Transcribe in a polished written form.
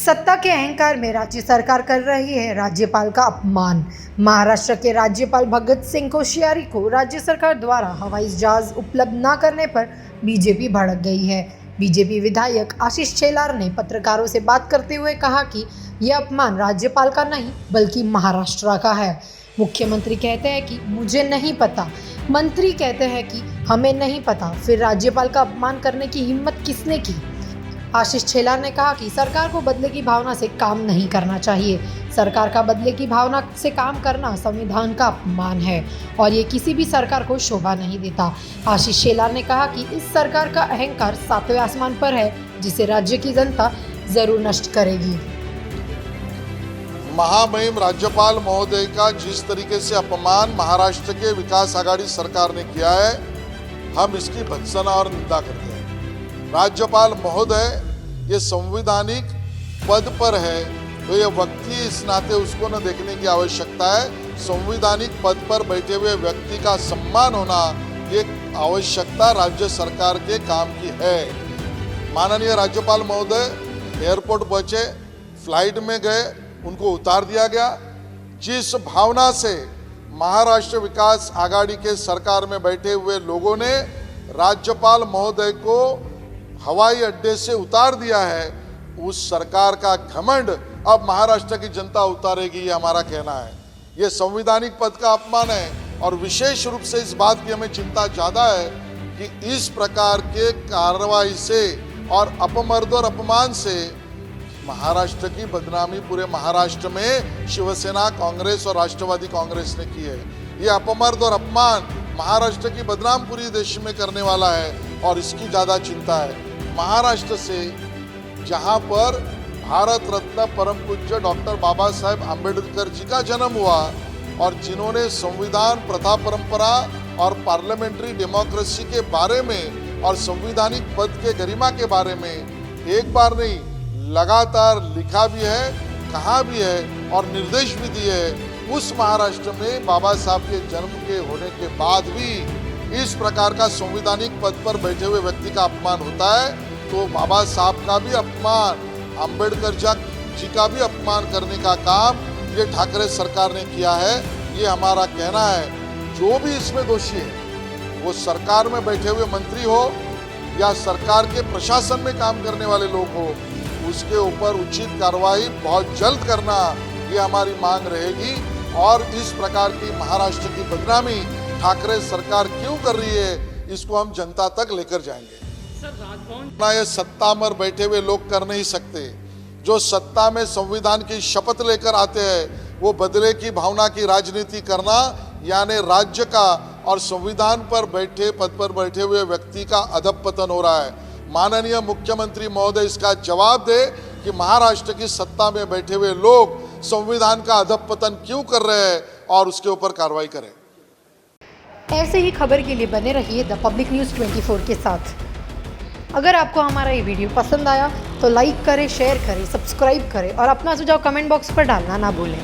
सत्ता के अहंकार में राज्य सरकार कर रही है राज्यपाल का अपमान। महाराष्ट्र के राज्यपाल भगत सिंह कोश्यारी को राज्य सरकार द्वारा हवाई जहाज उपलब्ध न करने पर बीजेपी भड़क गई है। बीजेपी विधायक आशीष शेलार ने पत्रकारों से बात करते हुए कहा कि यह अपमान राज्यपाल का नहीं बल्कि महाराष्ट्र का है। मुख्यमंत्री कहते हैं कि मुझे नहीं पता, मंत्री कहते हैं कि हमें नहीं पता, फिर राज्यपाल का अपमान करने की हिम्मत किसने की। आशीष शेलार ने कहा कि सरकार को बदले की भावना से काम नहीं करना चाहिए। सरकार का बदले की भावना से काम करना संविधान का अपमान है और ये किसी भी सरकार को शोभा नहीं देता। आशीष शेलार ने कहा कि इस सरकार का अहंकार सातवें आसमान पर है, जिसे राज्य की जनता जरूर नष्ट करेगी। महामहिम राज्यपाल महोदय का जिस तरीके से अपमान महाराष्ट्र के विकास आघाड़ी सरकार ने किया है, हम इसकी भत्सना और निंदा करते हैं। राज्यपाल महोदय ये संवैधानिक पद पर है, तो ये व्यक्ति इस नाते उसको न देखने की आवश्यकता है। संवैधानिक पद पर बैठे हुए व्यक्ति का सम्मान होना ये आवश्यकता राज्य सरकार के काम की है। माननीय राज्यपाल महोदय एयरपोर्ट पहुंचे, फ्लाइट में गए, उनको उतार दिया गया। जिस भावना से महाराष्ट्र विकास आघाड़ी के सरकार में बैठे हुए लोगों ने राज्यपाल महोदय को हवाई अड्डे से उतार दिया है, उस सरकार का घमंड अब महाराष्ट्र की जनता उतारेगी, ये हमारा कहना है। ये संवैधानिक पद का अपमान है और विशेष रूप से इस बात की हमें चिंता ज़्यादा है कि इस प्रकार के कार्रवाई से और अपमर्द और अपमान से महाराष्ट्र की बदनामी पूरे महाराष्ट्र में शिवसेना, कांग्रेस और राष्ट्रवादी कांग्रेस ने की है। ये अपमर्द और अपमान महाराष्ट्र की बदनाम पूरी देश में करने वाला है और इसकी ज़्यादा चिंता है। महाराष्ट्र से जहां पर भारत रत्न परम पूज्य डॉक्टर बाबा साहेब आम्बेडकर जी का जन्म हुआ और जिन्होंने संविधान, प्रथा, परंपरा और पार्लियामेंट्री डेमोक्रेसी के बारे में और संवैधानिक पद के गरिमा के बारे में एक बार नहीं लगातार लिखा भी है, कहा भी है और निर्देश भी दिए है, उस महाराष्ट्र में बाबा साहब के जन्म के होने के बाद भी इस प्रकार का संवैधानिक पद पर बैठे हुए व्यक्ति का अपमान होता है, तो बाबा साहब का भी अपमान, अंबेडकर जी का भी अपमान करने का काम ये ठाकरे सरकार ने किया है। ये हमारा कहना है। जो भी इसमें दोषी है, वो सरकार में बैठे हुए मंत्री हो या सरकार के प्रशासन में काम करने वाले लोग हो, उसके ऊपर उचित कार्रवाई बहुत जल्द करना ये हमारी मांग रहेगी। और इस प्रकार की महाराष्ट्र की बदनामी ठाकरे सरकार क्यों कर रही है, इसको हम जनता तक लेकर जाएंगे। सर, ये सत्ता में बैठे हुए लोग कर नहीं सकते। जो सत्ता में संविधान की शपथ लेकर आते हैं, वो बदले की भावना की राजनीति करना, यानी राज्य का और संविधान पर बैठे पद पर बैठे हुए व्यक्ति का अधपतन हो रहा है। माननीय मुख्यमंत्री महोदय इसका जवाब दे कि महाराष्ट्र की सत्ता में बैठे हुए लोग संविधान का अधपतन क्यों कर रहे हैं और उसके ऊपर कार्रवाई करें। ऐसे ही खबर के लिए बने रहिए द पब्लिक न्यूज़ 24 के साथ। अगर आपको हमारा ये वीडियो पसंद आया तो लाइक करें, शेयर करें, सब्सक्राइब करें और अपना सुझाव कमेंट बॉक्स पर डालना ना भूलें।